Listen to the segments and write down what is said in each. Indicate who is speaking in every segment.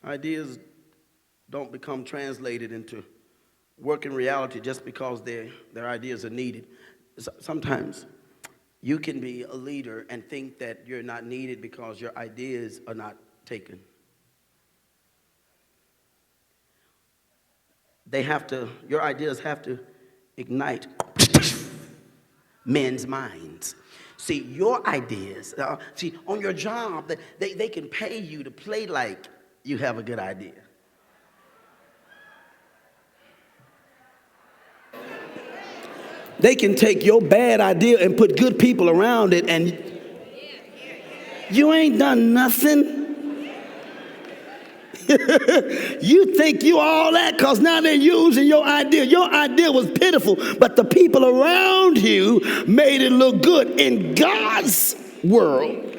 Speaker 1: Ideas don't become translated into working reality just because their ideas are needed. Sometimes you can be a leader and think that you're not needed because your ideas are not taken. Your ideas have to ignite men's minds. See, your ideas, on your job, they can pay you to play like you have a good idea. They can take your bad idea and put good people around it, and you ain't done nothing. You think you all that because now they're using your idea. Your idea was pitiful, but the people around you made it look good. In God's world,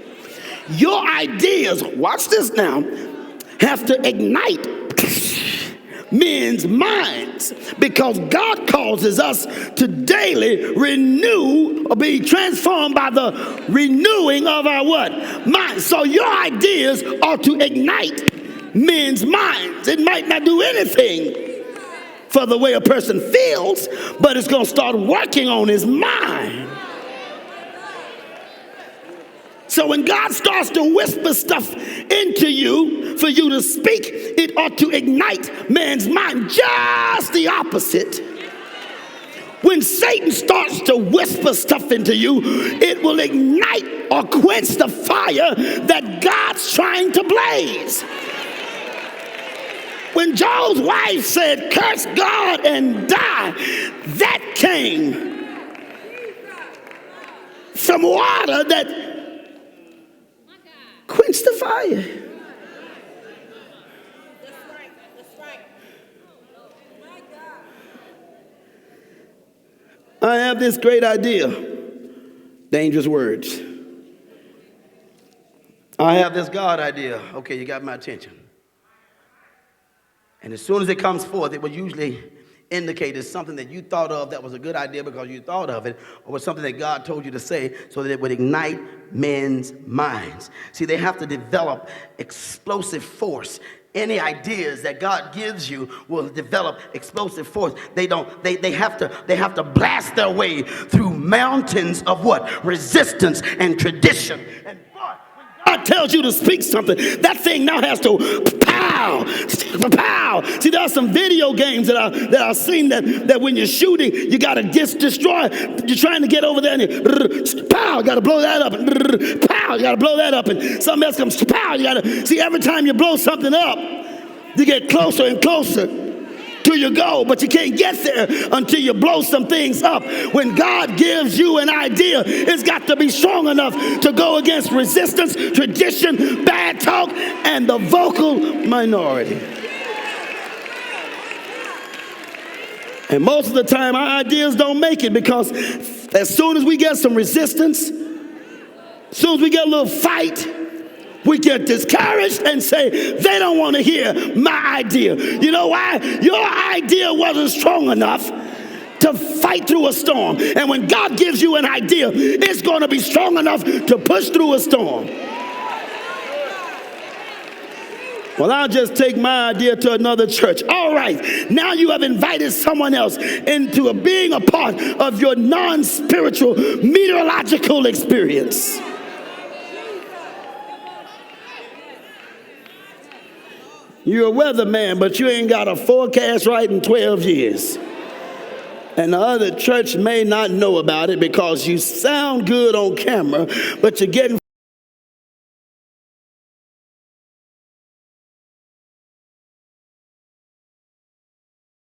Speaker 1: your ideas, watch this now, have to ignite men's minds, because God causes us to daily renew or be transformed by the renewing of our what? Mind. So your ideas are to ignite men's minds. It might not do anything for the way a person feels, but it's going to start working on his mind. So when God starts to whisper stuff into you for you to speak, it ought to ignite man's mind. Just the opposite. When Satan starts to whisper stuff into you, it will ignite or quench the fire that God's trying to blaze. When Job's wife said, curse God and die, that came from water that quench the fire. That's right. I have this great idea. Dangerous words. I have this God idea. Okay, you got my attention. And as soon as it comes forth, it will usually indicate it's something that you thought of that was a good idea because you thought of it, or was something that God told you to say so that it would ignite men's minds. See, they have to develop explosive force. Any ideas that God gives you will develop explosive force. They have to blast their way through mountains of what? Resistance and tradition. And boy, when God tells you to speak something, that thing now has to pow. See, there are some video games that I've seen that when you're shooting, you got to destroy. You're trying to get over there and pow, got to blow that up. And pow, you got to blow that up. And something else comes, pow, you got to see every time you blow something up, you get closer and closer to your goal, but you can't get there until you blow some things up. When God gives you an idea, it's got to be strong enough to go against resistance, tradition, bad talk, and the vocal minority. And most of the time, our ideas don't make it because as soon as we get some resistance, as soon as we get a little fight, we get discouraged and say, they don't want to hear my idea. You know why? Your idea wasn't strong enough to fight through a storm. And when God gives you an idea, it's going to be strong enough to push through a storm. Well, I'll just take my idea to another church. All right, now you have invited someone else into being a part of your non-spiritual meteorological experience. You're a weatherman, but you ain't got a forecast right in 12 years. And the other church may not know about it because you sound good on camera, but you're getting